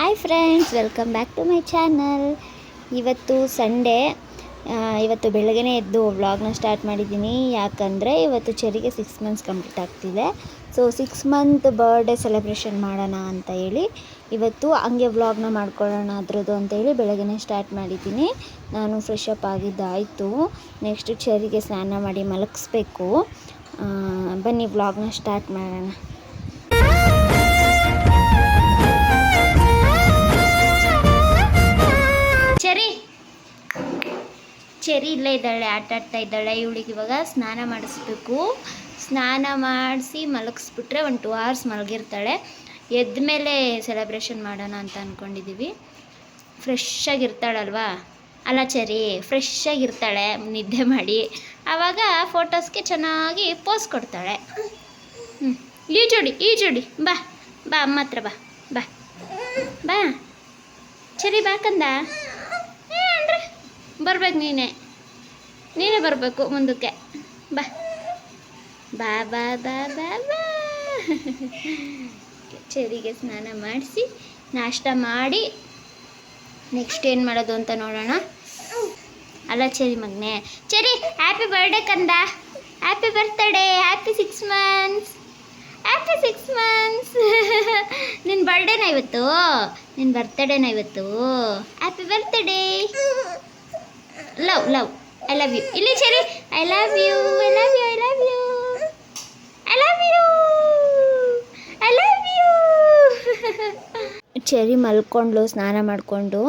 Hi friends, welcome back to my channel. ಇವತ್ತು Sunday. ಇವತ್ತು ಬೆಳಗ್ಗೆನೇ ಎದ್ದು ವ್ಲಾಗ್ನ ಸ್ಟಾರ್ಟ್ ಮಾಡಿದ್ದೀನಿ. ಯಾಕಂದರೆ ಇವತ್ತು ಚೆರಿಗೆ 6 ಮಂತ್ಸ್ ಕಂಪ್ಲೀಟ್ ಆಗ್ತಿದೆ. ಸೊ 6 ಮಂತ್ ಬರ್ಡೇ ಸೆಲೆಬ್ರೇಷನ್ ಮಾಡೋಣ ಅಂತ ಹೇಳಿ ಇವತ್ತು ಹಂಗೆ ವ್ಲಾಗ್ನ ಮಾಡ್ಕೊಳ್ಳೋಣ ಅದ್ರದ್ದು ಅಂತೇಳಿ ಬೆಳಗ್ಗೆನೇ ಸ್ಟಾರ್ಟ್ ಮಾಡಿದ್ದೀನಿ. ನಾನು ಫ್ರೆಶ್ ಅಪ್ ಆಗಿದ್ದಾಯಿತು. ನೆಕ್ಸ್ಟ್ ಚೆರಿಗೆ ಸ್ನಾನ ಮಾಡಿ ಮಲಗಿಸ್ಬೇಕು. ಬನ್ನಿ ವ್ಲಾಗ್ನ ಸ್ಟಾರ್ಟ್ ಮಾಡೋಣ. ಚೆರಿ ಇಲ್ಲೇ ಇದ್ದಾಳೆ, ಆಟಾಡ್ತಾ ಇದ್ದಾಳೆ. ಇವಳಿಗೆ ಇವಾಗ ಸ್ನಾನ ಮಾಡಿಸ್ಬೇಕು. ಸ್ನಾನ ಮಾಡಿಸಿ ಮಲಗಿಸ್ಬಿಟ್ರೆ 1-2 hours ಮಲಗಿರ್ತಾಳೆ. ಎದ್ದ ಮೇಲೆ ಸೆಲೆಬ್ರೇಷನ್ ಮಾಡೋಣ ಅಂತ ಅಂದ್ಕೊಂಡಿದ್ದೀವಿ. ಫ್ರೆಶ್ ಆಗಿರ್ತಾಳಲ್ವಾ, ಅಲ್ಲ ಚೆರಿ ಫ್ರೆಶ್ ಆಗಿರ್ತಾಳೆ ನಿದ್ದೆ ಮಾಡಿ. ಆವಾಗ ಫೋಟೋಸ್ಗೆ ಚೆನ್ನಾಗಿ ಪೋಸ್ ಕೊಡ್ತಾಳೆ. ಈಜುಡಿ ಬಾ ಬಾ ಅಮ್ಮ ಹತ್ರ ಬಾ ಬಾ ಬಾ ಚೆರಿ ಬಾಕಂದ ಅಂದರೆ ಬರ್ಬೇಕು. ನೀನೇ ಬರಬೇಕು ಮುಂದಕ್ಕೆ. ಬಾ ಬಾ ಬಾ ಬಾ ಬಾ ಬಾ ಚೆರಿಗೆ ಸ್ನಾನ ಮಾಡಿಸಿ ನಾಷ್ಟ ಮಾಡಿ ನೆಕ್ಸ್ಟ್ ಏನು ಮಾಡೋದು ಅಂತ ನೋಡೋಣ. ಅಲ್ಲ ಚೆರಿ ಮಗನೇ, ಚೆರಿ ಹ್ಯಾಪಿ ಬರ್ಡೇ ಕಂದ, happy birthday, happy 6 months, happy 6 months. ನಿನ್ನ ಬರ್ಡೇನ ಇವತ್ತು, ನಿನ್ನ ಬರ್ತಡೇನ ಇವತ್ತು. Happy birthday. Love I love you. ಇಲ್ಲಿ Cherry I love you, I love you, I love you, I love you, I love you. Cherry ಮಲ್ಕೊಂಡ್ಲು ಸ್ನಾನ ಮಾಡಿಕೊಂಡು.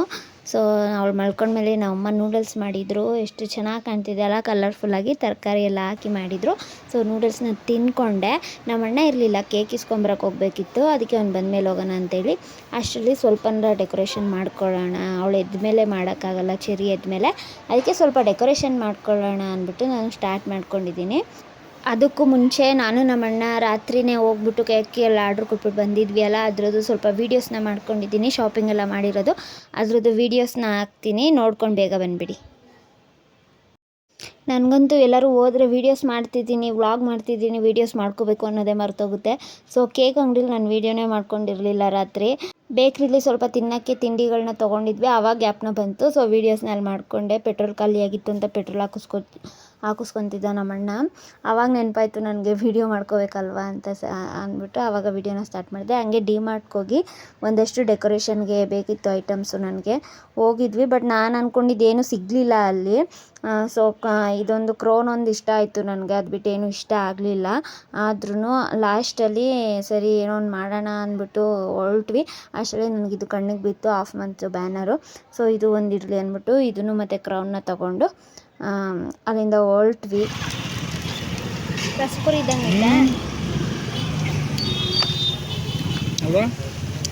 ಸೊ ಅವಳು ಮಲ್ಕೊಂಡ್ಮೇಲೆ ನಮ್ಮಮ್ಮ ನೂಡಲ್ಸ್ ಮಾಡಿದರು. ಎಷ್ಟು ಚೆನ್ನಾಗಿ ಕಾಣ್ತಿದೆ ಅಲ್ಲ, ಕಲರ್ಫುಲ್ಲಾಗಿ ತರಕಾರಿ ಎಲ್ಲ ಹಾಕಿ ಮಾಡಿದರು. ಸೊ ನೂಡಲ್ಸ್ನ ತಿಂದ್ಕೊಂಡೆ. ನಮ್ಮಣ್ಣ ಇರಲಿಲ್ಲ, ಕೇಕ್ ಇಸ್ಕೊಂಬರಕ್ಕೆ ಹೋಗಬೇಕಿತ್ತು. ಅದಕ್ಕೆ ಅವ್ನು ಬಂದಮೇಲೆ ಹೋಗೋಣ ಅಂತೇಳಿ ಅಷ್ಟರಲ್ಲಿ ಸ್ವಲ್ಪನಾರ ಡೆಕೋರೇಷನ್ ಮಾಡ್ಕೊಳ್ಳೋಣ. ಅವಳು ಎದ್ಮೇಲೆ ಮಾಡೋಕ್ಕಾಗಲ್ಲ, ಚೆರಿ ಎದ್ಮೇಲೆ. ಅದಕ್ಕೆ ಸ್ವಲ್ಪ ಡೆಕೋರೇಷನ್ ಮಾಡ್ಕೊಳ್ಳೋಣ ಅಂದ್ಬಿಟ್ಟು ನಾನು ಸ್ಟಾರ್ಟ್ ಮಾಡ್ಕೊಂಡಿದ್ದೀನಿ. ಅದಕ್ಕೂ ಮುಂಚೆ ನಾನು ನಮ್ಮಣ್ಣ ರಾತ್ರಿನೇ ಹೋಗ್ಬಿಟ್ಟು ಕೇಕ್ ಎಲ್ಲ ಆರ್ಡ್ರ್ ಕೊಟ್ಬಿಟ್ಟು ಬಂದಿದ್ವಿ ಅಲ್ಲ, ಅದ್ರದ್ದು ಸ್ವಲ್ಪ ವೀಡಿಯೋಸ್ನ ಮಾಡ್ಕೊಂಡಿದ್ದೀನಿ. ಶಾಪಿಂಗ್ ಎಲ್ಲ ಮಾಡಿರೋದು ಅದ್ರದ್ದು ವೀಡಿಯೋಸ್ನ ಹಾಕ್ತೀನಿ, ನೋಡ್ಕೊಂಡು ಬೇಗ ಬಂದುಬಿಡಿ. ನನಗಂತೂ ಎಲ್ಲರೂ ಹೋದರೆ ವೀಡಿಯೋಸ್ ಮಾಡ್ತಿದ್ದೀನಿ, ವ್ಲಾಗ್ ಮಾಡ್ತಿದ್ದೀನಿ, ವೀಡಿಯೋಸ್ ಮಾಡ್ಕೋಬೇಕು ಅನ್ನೋದೇ ಮರ್ತೋಗುತ್ತೆ. ಸೊ ಕೇಕ್ ಅಂಗಡಿಲಿ ನಾನು ವೀಡಿಯೋನೇ ಮಾಡ್ಕೊಂಡಿರಲಿಲ್ಲ. ರಾತ್ರಿ ಬೇಕ್ರಿಲಿ ಸ್ವಲ್ಪ ತಿನ್ನೋಕ್ಕೆ ತಿಂಡಿಗಳನ್ನ ತೊಗೊಂಡಿದ್ವಿ, ಆವಾಗ ಗ್ಯಾಪ್ನ ಬಂತು. ಸೊ ವೀಡಿಯೋಸ್ನ ಅಲ್ಲಿ ಮಾಡಿಕೊಂಡೆ. ಪೆಟ್ರೋಲ್ ಖಾಲಿಯಾಗಿತ್ತು ಅಂತ ಪೆಟ್ರೋಲ್ ಹಾಕಿಸ್ಕೊತಿದ್ದ ನಮ್ಮಣ್ಣ. ಆವಾಗ ನೆನಪಾಯಿತು ನನಗೆ ವೀಡಿಯೋ ಮಾಡ್ಕೋಬೇಕಲ್ವ ಅಂತ ಅಂದ್ಬಿಟ್ಟು ಆವಾಗ ವೀಡಿಯೋನ ಸ್ಟಾರ್ಟ್ ಮಾಡಿದೆ. ಹಂಗೆ ಡಿಮಾರ್ಟ್ಗೆ ಹೋಗಿ ಒಂದಷ್ಟು ಡೆಕೋರೇಷನ್ಗೆ ಬೇಕಿತ್ತು ಐಟಮ್ಸು ನನಗೆ. ಹೋಗಿದ್ವಿ, ಬಟ್ ನಾನು ಅಂದ್ಕೊಂಡಿದ್ದೇನು ಸಿಗಲಿಲ್ಲ ಅಲ್ಲಿ. ಸೊ ಇದೊಂದು ಕ್ರೋನ್ ಒಂದು ಇಷ್ಟ ಆಯಿತು ನನಗೆ, ಅದು ಬಿಟ್ಟು ಏನೂ ಇಷ್ಟ ಆಗಲಿಲ್ಲ. ಆದ್ರೂ ಲಾಸ್ಟಲ್ಲಿ ಸರಿ ಏನೋ ಒಂದು ಮಾಡೋಣ ಅಂದ್ಬಿಟ್ಟು ಹೊರಟ್ವಿ. ಅಷ್ಟರಲ್ಲಿ ನನಗಿದು ಕಣ್ಣಿಗೆ ಬಿತ್ತು, 1/2 ಮಂತ್ ಬ್ಯಾನರು. ಸೊ ಇದು ಒಂದು ಇರಲಿ ಅಂದ್ಬಿಟ್ಟು ಇದನ್ನು ಮತ್ತು ಕ್ರೌನ್ನ ತೊಗೊಂಡು ಅಲ್ಲಿಂದ ಹೊರಟ್ವಿ. ರಸಪುರಿ ಇದ್ದಂಗೆ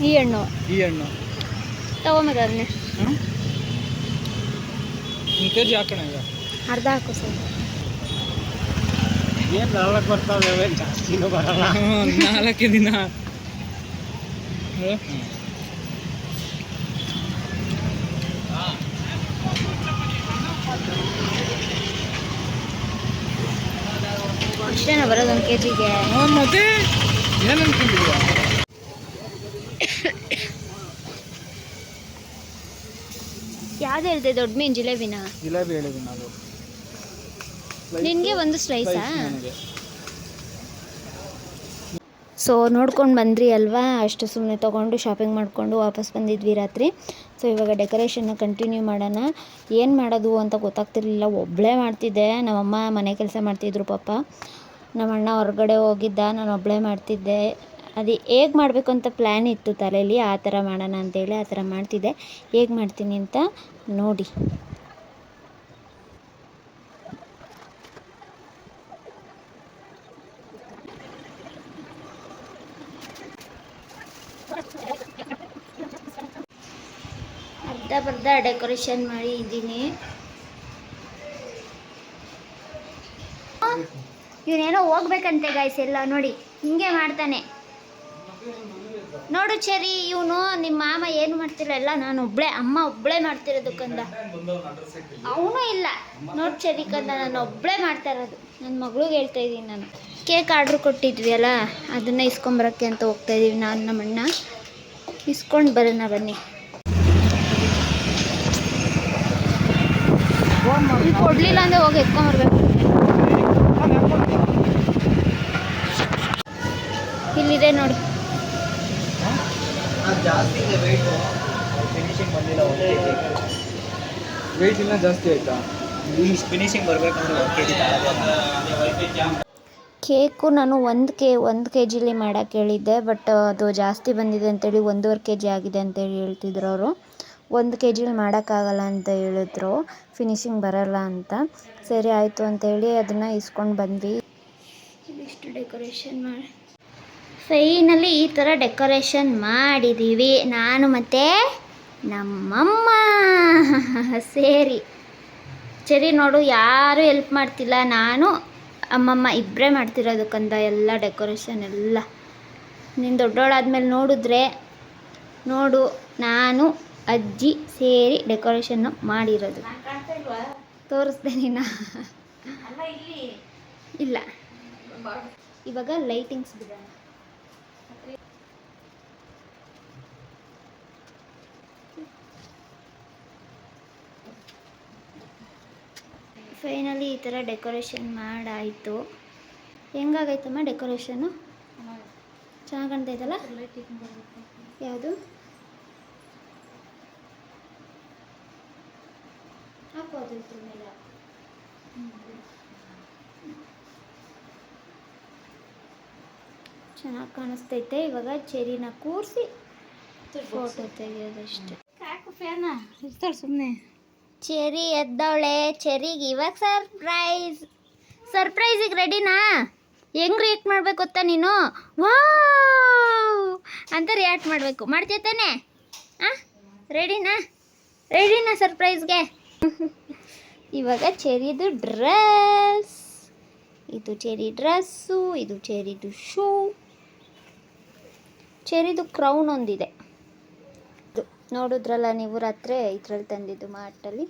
ಈ ಹಣ್ಣು ತಗೊಂಬರ ಅದನ್ನೇ ಅರ್ಧ ಹಾಕು ಸರ್. ಏನು 4 ಬರ್ತಾವೆ, ಜಾಸ್ತಿನೂ ಬರಲ್ಲ. 4 ದಿನ ಅಷ್ಟೇನ ಬರೋದು 1 kgಗೆ. ಮತ್ತೆ ಏನು ಅನ್ಕೊಂಡಿದ್ಯಾ? ಯಾವ್ದು ಹೇಳ್ದೆ? ದೊಡ್ಡ ಮೀನು ಜಿಲೇಬಿ ಹೇಳಿದ್ದೀನಿ ನಾನು. ನಿನಗೆ ಒಂದು ಸ್ಲೈಸಾ? ಸೊ ನೋಡ್ಕೊಂಡು ಬಂದ್ರಿ ಅಲ್ವಾ, ಅಷ್ಟು ಸುಮ್ಮನೆ ತೊಗೊಂಡು ಶಾಪಿಂಗ್ ಮಾಡಿಕೊಂಡು ವಾಪಸ್ ಬಂದಿದ್ವಿ ರಾತ್ರಿ. ಸೊ ಇವಾಗ ಡೆಕೋರೇಷನ್ನ ಕಂಟಿನ್ಯೂ ಮಾಡೋಣ. ಏನು ಮಾಡೋದು ಅಂತ ಗೊತ್ತಾಗ್ತಿರ್ಲಿಲ್ಲ, ಒಬ್ಬಳೇ ಮಾಡ್ತಿದ್ದೆ. ನಮ್ಮಮ್ಮ ಮನೆ ಕೆಲಸ ಮಾಡ್ತಿದ್ರು ಪಾಪ. ನಮ್ಮಣ್ಣ ಹೊರಗಡೆ ಹೋಗಿದ್ದ, ನಾನು ಒಬ್ಬಳೇ ಮಾಡ್ತಿದ್ದೆ. ಅದು ಹೇಗೆ ಮಾಡಬೇಕು ಅಂತ ಪ್ಲ್ಯಾನ್ ಇತ್ತು ತಲೆಯಲ್ಲಿ, ಆ ಥರ ಮಾಡೋಣ ಅಂತೇಳಿ ಆ ಥರ ಮಾಡ್ತಿದ್ದೆ. ಹೇಗೆ ಮಾಡ್ತೀನಿ ಅಂತ ನೋಡಿ. ಅರ್ಧ ಡೆಕೋರೇಷನ್ ಮಾಡಿ ಇದ್ದೀನಿ. ಇವನೇನೋ ಹೋಗ್ಬೇಕಂತೆ ಗಾಯ್ಸ್, ಎಲ್ಲ ನೋಡಿ ಹಿಂಗೆ ಮಾಡ್ತಾನೆ. ನೋಡು ಚೆರಿ, ಇವನು ನಿಮ್ಮ ಮಾಮ ಏನು ಮಾಡ್ತಿಲ್ಲ, ಎಲ್ಲ ನಾನು ಒಬ್ಬಳೇ, ಅಮ್ಮ ಒಬ್ಬಳೇ ಮಾಡ್ತಿರೋದು ಕಂದ. ಅವನು ಇಲ್ಲ ನೋಡಿ ಚೆರಿ ಕಂದ, ನಾನು ಒಬ್ಬಳೇ ಮಾಡ್ತಾ ಇರೋದು. ನನ್ನ ಮಗಳಿಗೆ ಹೇಳ್ತಾ ಇದ್ದೀನಿ ನಾನು. ಕೇಕ್ ಆರ್ಡ್ರ್ ಕೊಟ್ಟಿದ್ವಿ ಅಲ್ಲ, ಅದನ್ನು ಇಸ್ಕೊಂಬರೋಕ್ಕೆ ಅಂತ ಹೋಗ್ತಾಯಿದ್ದೀವಿ ನಾನು ನಮ್ಮಣ್ಣ. ಇಸ್ಕೊಂಡು ಬರೋಣ ಬನ್ನಿ. ಇಲ್ಲಿ ಕೊಡಲಿಲ್ಲ ಅಂದರೆ ಹೋಗಿ ಎತ್ಕೊಂಬರ್ಬೇಕು. ಇಲ್ಲಿದೆ ನೋಡಿ. ಜಾಸ್ತಿ ಇದೆ ವೆಯ್ಟು, ಫಿನಿಶಿಂಗ್ ಬಂದಿಲ್ಲ. 1 kg ವೆಯ್ಟ್ ಇನ್ನೂ ಜಾಸ್ತಿ ಆಯಿತಾ? ಈ ಫಿನಿಶಿಂಗ್ ಬರಬೇಕಂದ್ರೆ 1 kg ತಗೊಳ್ಳೋದು. ಕೇಕು ನಾನು 1 kg ಮಾಡೋಕ್ಕೆ ಹೇಳಿದ್ದೆ, ಬಟ್ ಅದು ಜಾಸ್ತಿ ಬಂದಿದೆ ಅಂತೇಳಿ 1.5 kg ಆಗಿದೆ ಅಂತೇಳಿ ಹೇಳ್ತಿದ್ರು ಅವರು. 1 kg ಮಾಡೋಕ್ಕಾಗಲ್ಲ ಅಂತ ಹೇಳಿದ್ರು, ಫಿನಿಶಿಂಗ್ ಬರೋಲ್ಲ ಅಂತ. ಸರಿ ಆಯಿತು ಅಂತೇಳಿ ಅದನ್ನು ಇಸ್ಕೊಂಡು ಬಂದ್ವಿ. ಇಷ್ಟು ಡೆಕೋರೇಷನ್ ಮಾಡಿ ಫೈನಲಿ ಈ ಥರ ಡೆಕೋರೇಷನ್ ಮಾಡಿದ್ದೀವಿ, ನಾನು ಮತ್ತು ನಮ್ಮಮ್ಮ ಸೇರಿ. ಸರಿ ನೋಡು, ಯಾರೂ ಹೆಲ್ಪ್ ಮಾಡ್ತಿಲ್ಲ, ನಾನು ಅಮ್ಮಮ್ಮ ಇಬ್ಬರೇ ಮಾಡ್ತಿರೋದು ಕಂದ ಎಲ್ಲ ಡೆಕೋರೇಷನ್ ಎಲ್ಲ. ನೀನು ದೊಡ್ಡೋಳಾದ್ಮೇಲೆ ನೋಡಿದ್ರೆ ನೋಡು, ನಾನು ಅಜ್ಜಿ ಸೇರಿ ಡೆಕೋರೇಷನ್ನು ಮಾಡಿರೋದು. ತೋರಿಸ್ದೆ ನೀನು? ಇಲ್ಲ, ಇವಾಗ ಲೈಟಿಂಗ್ಸ್ ಬಿಡೋಣ. ಫೈನಲಿ ಈ ಥರ ಡೆಕೋರೇಷನ್ ಮಾಡಾಯಿತು. ಹೆಂಗಾಗೈತಮ್ಮ ಡೆಕೋರೇಷನ್ನು? ಚೆನ್ನಾಗಿ ಕಾಣ್ತೈತಲ್ಲ? ಯಾವುದು ಹಾಕೋದು ಇದ್ರ ಮೇಲೆ? ಚೆನ್ನಾಗಿ ಕಾಣಿಸ್ತೈತೆ. ಇವಾಗ ಚೆರಿನ ಕೂರಿಸಿ ಫೋಟೋ ತೆಗೆಯೋದಷ್ಟೆ. ಸುಮ್ಮನೆ ಚೆರಿ ಎದ್ದವಳೆ. ಚೆರಿಗೆ ಇವಾಗ ಸರ್ಪ್ರೈಸಿಗೆ ರೆಡಿನಾ? ಹೆಂಗೆ ರಿಯಾಕ್ಟ್ ಮಾಡಬೇಕು ಗೊತ್ತಾ ನೀನು? ವಾವ್ ಅಂತ ರಿಯಾಕ್ಟ್ ಮಾಡಬೇಕು. ಮಾಡ್ತೀಯ ತಾನೆ? ರೆಡಿನಾ ಸರ್ಪ್ರೈಸ್ಗೆ? ಇವಾಗ ಚೆರಿದು ಡ್ರೆಸ್, ಇದು ಚೆರಿ ಡ್ರೆಸ್ಸು, ಇದು ಚೆರಿದು ಶೂ, ಚೆರಿದು ಕ್ರೌನ್ ಒಂದಿದೆ. ನೋಡಿದ್ರಲ್ಲ ನೀವು ರಾತ್ರಿ, ಇದ್ರಲ್ಲಿ ತಂದಿದ್ದು ಮಾರ್ಟಲ್ಲಿ.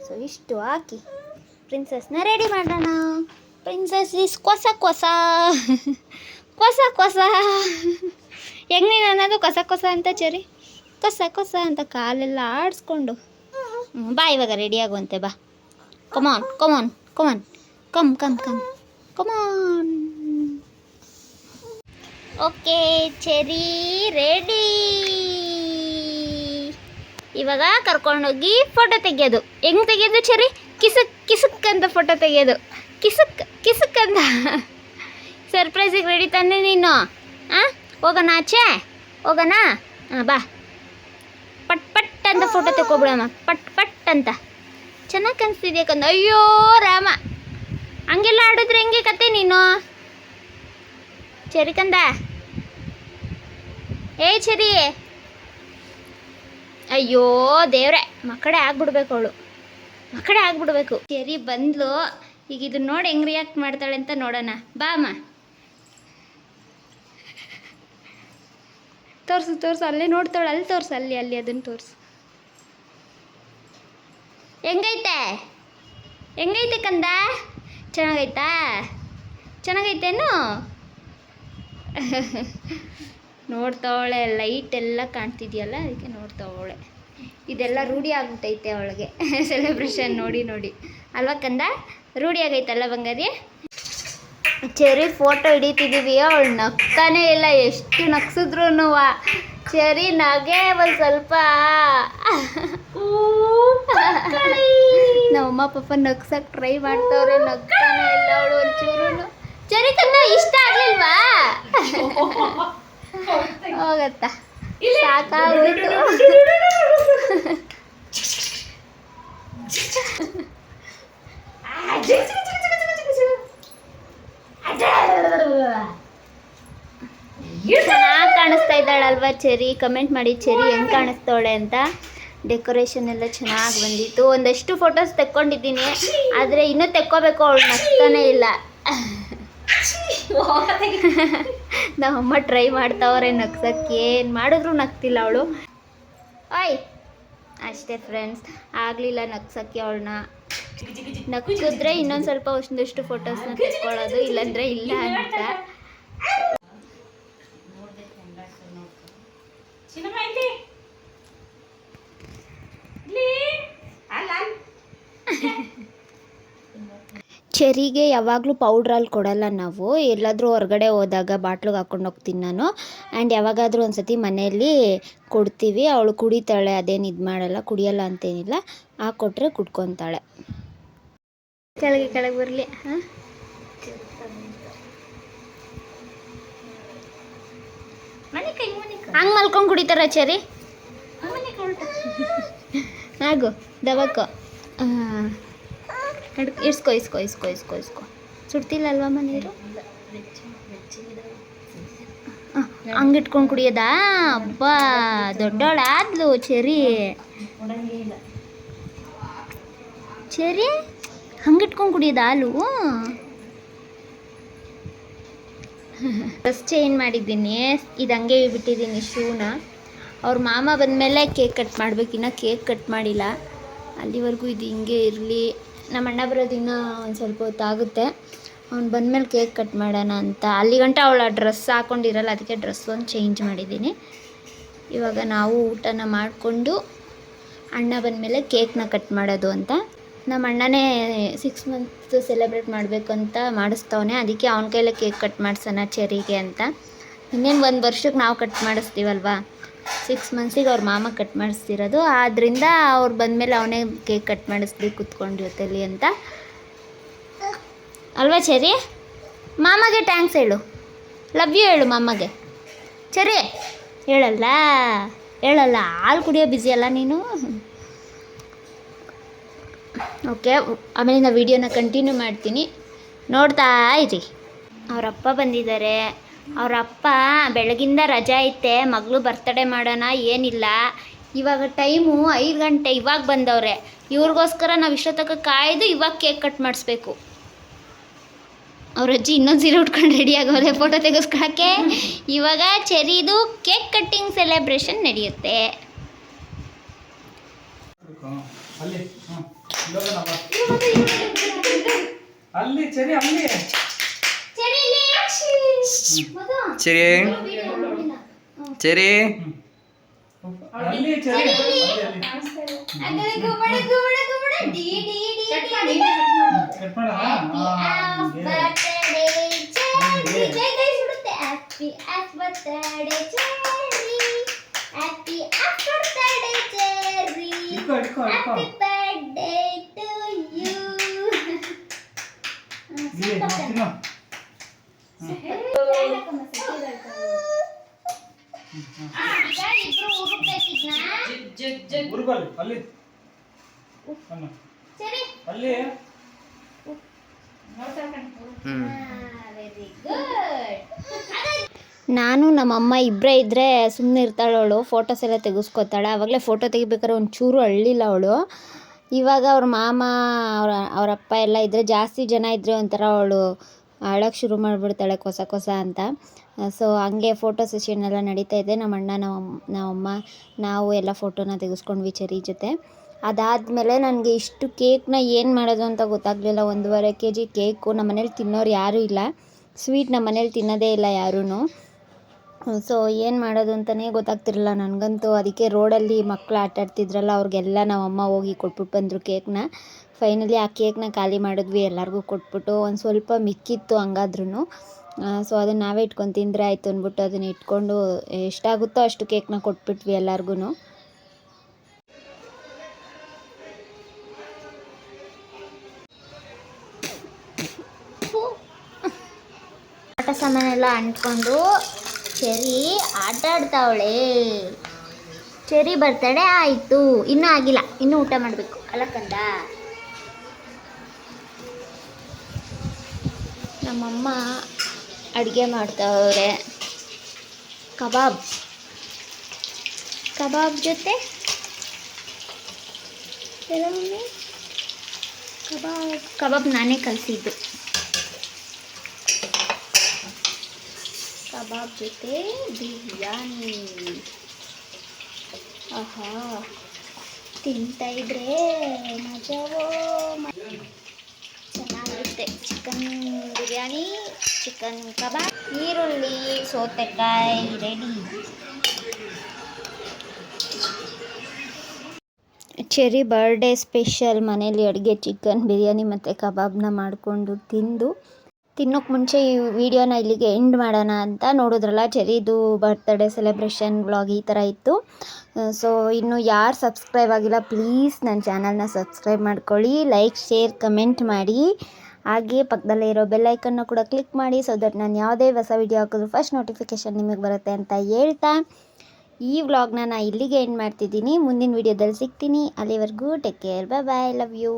ಸೊ ಇಷ್ಟು ಹಾಕಿ ಪ್ರಿನ್ಸಸ್ನ ರೆಡಿ ಮಾಡೋಣ. ಪ್ರಿನ್ಸಸ್ ಇಸ್ ಕೊಸ ಹೆಂಗೆ ನೀನು ಅನ್ನೋದು ಕೊಸ ಅಂತ ಚೆರಿ? ಕೊಸ ಅಂತ ಕಾಲೆಲ್ಲ ಆಡಿಸ್ಕೊಂಡು. ಬಾ ಇವಾಗ ರೆಡಿ ಆಗುವಂತೆ, ಬಾ. ಕಮಾನ್. Okay, Cherry ready. ಇವಾಗ ಕರ್ಕೊಂಡೋಗಿ ಫೋಟೋ ತೆಗೆಯೋದು. ಹೆಂಗೆ ತೆಗೆಯೋದು ಚೆರಿ? ಕಿಸುಕ್ ಅಂತ ಫೋಟೋ ತೆಗೆಯೋದು. ಕಿಸುಕ್ ಅಂತ. ಸರ್ಪ್ರೈಸಿಗೆ ರೆಡಿ ತಾನೆ ನೀನು? ಹೋಗೋಣ ಆಚೆ? ಹೋಗೋಣ? ಬಾ. ಪಟ್ ಅಂತ ಫೋಟೋ ತೆಕ್ಕೊಬಿಡಮ್ಮ. ಪಟ್ ಅಂತ. ಚೆನ್ನಾಗಿ ಕಾಣಿಸ್ತಿದ್ಯಾ ಕಂದ? ಅಯ್ಯೋ ರಾಮ, ಹಂಗೆಲ್ಲ ಆಡಿದ್ರೆ ಹೆಂಗೆ ಕತೆ ನೀನು? ಚೆರಿ ಕಂದ, ಚೆರಿ, ಅಯ್ಯೋ ದೇವ್ರೆ, ಮಕ್ಕಳೇ ಆಗ್ಬಿಡ್ಬೇಕು. ಚೆರಿ ಬಂದ್ಲು. ಈಗ ಇದನ್ನ ನೋಡಿ ಹೆಂಗೆ ರಿಯಾಕ್ಟ್ ಮಾಡ್ತಾಳೆ ಅಂತ ನೋಡೋಣ. ಬಾ ಅಮ್ಮ, ತೋರ್ಸು. ಅಲ್ಲೇ ನೋಡ್ತಾಳೆ, ಅಲ್ಲಿ ತೋರ್ಸು, ಅಲ್ಲಿ ಅದನ್ನು ತೋರಿಸು. ಹೆಂಗೈತೆ ಕಂದ? ಚೆನ್ನಾಗೈತೇನು? ನೋಡ್ತಾವಳೆ. ಲೈಟ್ ಎಲ್ಲ ಕಾಣ್ತಿದ್ಯಲ್ಲ, ಅದಕ್ಕೆ ನೋಡ್ತಾವಳೆ. ಇದೆಲ್ಲ ರೂಢಿ ಆಗ್ಬಿಟ್ಟೈತೆ ಅವಳಿಗೆ, ಸೆಲೆಬ್ರೇಷನ್ ನೋಡಿ ಅಲ್ವಾ ಕಂದ? ರೂಢಿ ಆಗೈತಲ್ಲ ಬಂಗಾರಿ? ಚೆರಿ ಫೋಟೋ ಹಿಡಿತಿದ್ದೀವಿ, ಅವಳು ನಗ್ತಾನೇ ಇಲ್ಲ. ಎಷ್ಟು ನಗ್ಸಿದ್ರು ಚೆರಿ ನಗೆ ಒಂದು ಸ್ವಲ್ಪ. ನಮ್ಮಮ್ಮ ಪಾಪ ನಗ್ಸಕ್ಕೆ ಟ್ರೈ ಮಾಡ್ತವ್ರೆ, ನಗ್ತಾನೇ ಇಲ್ಲ ಅವಳು ಒಂಚೂರು. ಚೆರಿ ಕಂದ ಇಷ್ಟ ಆಗ್ಲಿಲ್ವಾ? ಹೋಗತ್ತಾ, ಸಾಕಾಗೋಯ್ತು. ಚೆನ್ನಾಗಿ ಕಾಣಿಸ್ತಾ ಇದ್ದಾಳಲ್ವಾ ಚೆರಿ? ಕಮೆಂಟ್ ಮಾಡಿ ಚೆರಿ ಹೆಂಗೆ ಕಾಣಿಸ್ತಾವಳೆ ಅಂತ. ಡೆಕೋರೇಷನ್ ಎಲ್ಲ ಚೆನ್ನಾಗಿ ಬಂದಿತ್ತು. ಒಂದಷ್ಟು ಫೋಟೋಸ್ ತೆಕ್ಕೊಂಡಿದ್ದೀನಿ, ಆದರೆ ಇನ್ನೂ ತೆಕ್ಕೋಬೇಕು. ಅವಳು ನಗ್ತಾನೇ ಇಲ್ಲ. ನಮ್ಮಮ್ಮ ಟ್ರೈ ಮಾಡ್ತಾವ್ರೆ ನಗ್ಸಕ್ಕೆ, ಏನು ಮಾಡಿದ್ರು ನಗ್ತಿಲ್ಲ ಅವಳು. ಅಷ್ಟೇ ಫ್ರೆಂಡ್ಸ್, ಆಗಲಿಲ್ಲ ನಗ್ಸಕ್ಕೆ ಅವಳನ್ನ. ನಗ್ಸಿದ್ರೆ ಇನ್ನೊಂದು ಸ್ವಲ್ಪ ಒಂದಷ್ಟು ಫೋಟೋಸ್ನ ತೆಕ್ಕೊಳ್ಳೋದು, ಇಲ್ಲಾಂದರೆ ಇಲ್ಲ ಅಂತ. ಚೆರಿಗೆ ಯಾವಾಗಲೂ ಪೌಡ್ರಲ್ಲಿ ಕೊಡಲ್ಲ ನಾವು, ಎಲ್ಲಾದರೂ ಹೊರಗಡೆ ಹೋದಾಗ ಬಾಟ್ಲಿಗೆ ಹಾಕ್ಕೊಂಡು ಹೋಗ್ತೀನಿ ನಾನು. ಆ್ಯಂಡ್ ಯಾವಾಗಾದರೂ ಒಂದು ಸತಿ ಮನೆಯಲ್ಲಿ ಕೊಡ್ತೀವಿ, ಅವಳು ಕುಡಿತಾಳೆ, ಅದೇನು ಇದು ಮಾಡಲ್ಲ, ಕುಡಿಯಲ್ಲ ಅಂತೇನಿಲ್ಲ, ಹಾಕ್ಕೊಟ್ರೆ ಕುಡ್ಕೊತಾಳೆ. ಕೆಳಗೆ ಬರಲಿ. ಹಾಂ, ಹಂಗೆ ಮಲ್ಕೊಂಡು ಕುಡಿತಾರ ಚೆರಿ. ಆಗು ದಬಕ್ಕೋ. ಹಾಂ, ಇಸ್ಕೊ. ಸುಡ್ತಿಲ್ಲ ಅಲ್ವಮ್ಮ ನೀರು? ಹಂಗಿಟ್ಕೊಂಡು ಕುಡಿಯೋದಾ? ಅಬ್ಬಾ, ದೊಡ್ಡವಳಾದ್ಲು ಚೆರಿ. ಹಂಗಿಟ್ಕೊಂಡು ಕುಡಿಯೋದಾ ಹಾಲು? ಡ್ರೆಸ್ ಚೇಂಜ್ ಮಾಡಿದ್ದೀನಿ, ಇದು ಹಂಗೆ ಬಿಟ್ಟಿದ್ದೀನಿ ಶೂನ. ಅವ್ರ ಮಾಮ ಬಂದಮೇಲೆ ಕೇಕ್ ಕಟ್ ಮಾಡಬೇಕಿನ್ನ ಕೇಕ್ ಕಟ್ ಮಾಡಿಲ್ಲ, ಅಲ್ಲಿವರೆಗೂ ಇದು ಹಿಂಗೆ ಇರಲಿ. ನಮ್ಮ ಅಣ್ಣ ಬರೋದು ಇನ್ನೂ ಒಂದು ಸ್ವಲ್ಪ ಹೊತ್ತಾಗುತ್ತೆ, ಅವ್ನು ಬಂದಮೇಲೆ ಕೇಕ್ ಕಟ್ ಮಾಡೋಣ ಅಂತ. ಅಲ್ಲಿ ಗಂಟ ಅವಳ ಡ್ರೆಸ್ ಹಾಕ್ಕೊಂಡಿರಲ್ಲ, ಅದಕ್ಕೆ ಡ್ರೆಸ್ ಒಂದು ಚೇಂಜ್ ಮಾಡಿದ್ದೀನಿ. ಇವಾಗ ನಾವು ಊಟನ ಮಾಡಿಕೊಂಡು ಅಣ್ಣ ಬಂದಮೇಲೆ ಕೇಕ್ನ ಕಟ್ ಮಾಡೋದು ಅಂತ. ನಮ್ಮ ಅಣ್ಣನೇ 6 ಮಂತ್ಸ್ ಸೆಲೆಬ್ರೇಟ್ ಮಾಡಬೇಕು ಅಂತ ಮಾಡಿಸ್ತವನೆ, ಅದಕ್ಕೆ ಅವನ ಕೈಲೇ ಕೇಕ್ ಕಟ್ ಮಾಡಿಸೋಣ ಚೆರಿಗೆ ಅಂತ. ಇನ್ನೇನು 1 ವರ್ಷಕ್ಕೆ ನಾವು ಕಟ್ ಮಾಡಿಸ್ತೀವಲ್ವಾ, 6 ಮಂತ್ಸಿಗೆ ಅವ್ರ ಮಾಮ ಕಟ್ ಮಾಡಿಸ್ತಿರೋದು, ಆದ್ದರಿಂದ ಅವ್ರು ಬಂದಮೇಲೆ ಅವನೇ ಕೇಕ್ ಕಟ್ ಮಾಡಿಸ್ಲಿ ಕೂತ್ಕೊಂಡು ಜೊತೆಲಿ ಅಂತ ಅಲ್ವಾ ಚೆರಿ? ಮಾಮಗೆ ಟ್ಯಾಂಕ್ಸ್ ಹೇಳು, ಲವ್ ಯು ಹೇಳು ಮಾಮಗೆ. ಚೆರಿ ಹೇಳಲ್ಲ, ಹಾಲು ಕುಡಿಯೋ ಬ್ಯುಸಿ ಅಲ್ಲ ನೀನು. ಓಕೆ, ಆಮೇಲಿಂದ ವೀಡಿಯೋನ ಕಂಟಿನ್ಯೂ ಮಾಡ್ತೀನಿ, ನೋಡ್ತಾ ಇರಿ. ಅವರಪ್ಪ ಬಂದಿದ್ದಾರೆ. ಅವರಪ್ಪ ಬೆಳಗಿಂದ ರಜಾ ಐತೆ, ಮಗಳು ಬರ್ತಡೇ ಮಾಡೋಣ ಏನಿಲ್ಲ, ಇವಾಗ ಟೈಮು 5 ಗಂಟೆ, ಇವಾಗ ಬಂದವ್ರೆ. ಇವ್ರಿಗೋಸ್ಕರ ನಾವು ಇಷ್ಟೊತ್ತಕ ಕಾಯ್ದು ಇವಾಗ ಕೇಕ್ ಕಟ್ ಮಾಡಿಸ್ಬೇಕು. ಅವ್ರ ಅಜ್ಜಿ ಇನ್ನೊಂದು ಸೀರೆ ಉಟ್ಕೊಂಡು ರೆಡಿ ಆಗೋದೆ ಫೋಟೋ ತೆಗೆಸ್ಕೊಳಕ್ಕೆ. ಇವಾಗ ಚೆರಿದು ಕೇಕ್ ಕಟ್ಟಿಂಗ್ ಸೆಲೆಬ್ರೇಷನ್ ನಡೆಯುತ್ತೆ. ನಾನು ನಮ್ಮಮ್ಮ ಇಬ್ಬರೇ ಇದ್ದರೆ ಸುಮ್ಮನೆ ಇರ್ತಾಳೆ ಅವಳು, ಫೋಟೋಸ್ ಎಲ್ಲ ತೆಗೆಸ್ಕೊತಾಳೆ. ಆವಾಗಲೇ ಫೋಟೋ ತೆಗಿಬೇಕಾದ್ರೆ ಒಂಚೂರು ಅಳ್ಳಿಲ್ಲ ಅವಳು. ಇವಾಗ ಅವ್ರ ಮಾಮ ಅವರಪ್ಪ ಎಲ್ಲ ಇದ್ದರೆ, ಜಾಸ್ತಿ ಜನ ಇದ್ದರೆ ಒಂಥರ ಅವಳು ಅಳೋಕ್ಕೆ ಶುರು ಮಾಡಿಬಿಡ್ತಾಳೆ ಕೊಸ ಅಂತ. ಸೊ ಹಂಗೆ ಫೋಟೋ ಸೆಷನ್ ಎಲ್ಲ ನಡೀತಾ ಇದೆ. ನಮ್ಮ ಅಣ್ಣ ನಮ್ಮಮ್ಮ ನಾವು ಎಲ್ಲ ಫೋಟೋನ ತೆಗೆಸ್ಕೊಂಡ್ವಿ ಚೆರಿ ಜೊತೆ. ಅದಾದಮೇಲೆ ನನಗೆ ಇಷ್ಟು ಕೇಕ್ನ ಏನು ಮಾಡೋದು ಅಂತ ಗೊತ್ತಾಗಲಿಲ್ಲ. 1.5 kg ಕೇಕು. ನಮ್ಮ ಮನೇಲಿ ತಿನ್ನೋರು ಯಾರೂ ಇಲ್ಲ, ಸ್ವೀಟ್ ನಮ್ಮ ಮನೇಲಿ ತಿನ್ನೋದೇ ಇಲ್ಲ ಯಾರೂ. ಸೊ ಏನು ಮಾಡೋದು ಅಂತಲೇ ಗೊತ್ತಾಗ್ತಿರಲಿಲ್ಲ ನನಗಂತೂ. ಅದಕ್ಕೆ ರೋಡಲ್ಲಿ ಮಕ್ಕಳು ಆಟಾಡ್ತಿದ್ರಲ್ಲ, ಅವ್ರಿಗೆಲ್ಲ ನಮ್ಮಮ್ಮ ಹೋಗಿ ಕೊಟ್ಬಿಟ್ಟು ಬಂದರು ಕೇಕ್ನ. ಫೈನಲಿ ಆ ಕೇಕ್ನ ಖಾಲಿ ಮಾಡಿದ್ವಿ, ಎಲ್ಲರಿಗೂ ಕೊಟ್ಬಿಟ್ಟು. ಒಂದು ಸ್ವಲ್ಪ ಮಿಕ್ಕಿತ್ತು ಹಂಗಾದ್ರೂ. ಸೊ ಅದನ್ನು ನಾವೇ ಇಟ್ಕೊಂಡು ತಿಂದರೆ ಆಯಿತು ಅಂದ್ಬಿಟ್ಟು ಅದನ್ನು ಇಟ್ಕೊಂಡು ಎಷ್ಟಾಗುತ್ತೋ ಅಷ್ಟು ಕೇಕ್ನ ಕೊಟ್ಬಿಟ್ವಿ ಎಲ್ಲರಿಗೂ. ಆಟ ಸಾಮಾನೆಲ್ಲ ಅಂಟ್ಕೊಂಡು ಚೆರಿ ಆಟ ಆಡ್ತಾವಳೆ. ಚೆರಿ ಬರ್ತಡೇ ಆಯಿತು, ಇನ್ನೂ ಆಗಿಲ್ಲ, ಇನ್ನೂ ಊಟ ಮಾಡಬೇಕು ಅಲ್ಲ ಕಂದ. ನಮ್ಮಮ್ಮ ಅಡುಗೆ ಮಾಡ್ತಾವ್ರೆ. ಕಬಾಬ್ ಜೊತೆ ಕಬಾಬ್ ನಾನೇ ಕಲಿಸಿದ್ದು. ಕಬಾಬ್ ಜೊತೆ ಬಿರಿಯಾನಿ. ಆಹಾ, ತಿಂತಾ ಇದ್ರೆ ಮಜವೋ. ಚೆನ್ನಾಗಿರುತ್ತೆ. ಚಿಕನ್ ಬಿರಿಯಾನಿ, ಚಿಕನ್ ಕಬಾಬ್, ಈರುಳ್ಳಿ, ಸೌತೆಕಾಯಿ ರೆಡಿ. ಚೆರಿ ಬರ್ಡೇ ಸ್ಪೆಷಲ್ ಮನೇಲಿ ಅಡುಗೆ ಚಿಕನ್ ಬಿರಿಯಾನಿ ಮತ್ತು ಕಬಾಬ್ನ ಮಾಡಿಕೊಂಡು ತಿನ್ನೋಕ್ಕೆ ಮುಂಚೆ ಈ ವಿಡಿಯೋನ ಇಲ್ಲಿಗೆ ಎಂಡ್ ಮಾಡೋಣ ಅಂತ. ನೋಡಿದ್ರಲ್ಲ ಚೆರಿದು ಬರ್ತ್ಡೇ ಸೆಲೆಬ್ರೇಷನ್ ವ್ಲಾಗ್ ಈ ಥರ ಇತ್ತು. ಸೊ ಇನ್ನು ಯಾರು ಸಬ್ಸ್ಕ್ರೈಬ್ ಆಗಿಲ್ಲ ಪ್ಲೀಸ್ ನನ್ನ ಚಾನಲ್ನ ಸಬ್ಸ್ಕ್ರೈಬ್ ಮಾಡ್ಕೊಳ್ಳಿ, ಲೈಕ್ ಶೇರ್ ಕಮೆಂಟ್ ಮಾಡಿ, ಹಾಗೆ ಪಕ್ಕದಲ್ಲೇ ಇರೋ ಬೆಲ್ ಐಕನ್ನ ಕೂಡ ಕ್ಲಿಕ್ ಮಾಡಿ ಸೊ ದಟ್ ನಾನು ಯಾವುದೇ ಹೊಸ ವಿಡಿಯೋ ಹಾಕಿದ್ರು ಫಸ್ಟ್ ನೋಟಿಫಿಕೇಷನ್ ನಿಮಗೆ ಬರುತ್ತೆ ಅಂತ ಹೇಳ್ತಾ ಈ ವ್ಲಾಗ್ನ ನಾನು ಇಲ್ಲಿಗೆ ಎಂಡ್ ಮಾಡ್ತಿದ್ದೀನಿ. ಮುಂದಿನ ವಿಡಿಯೋದಲ್ಲಿ ಸಿಗ್ತೀನಿ. ಅಲ್ಲಿವರೆಗೂ take care, bye bye, love you.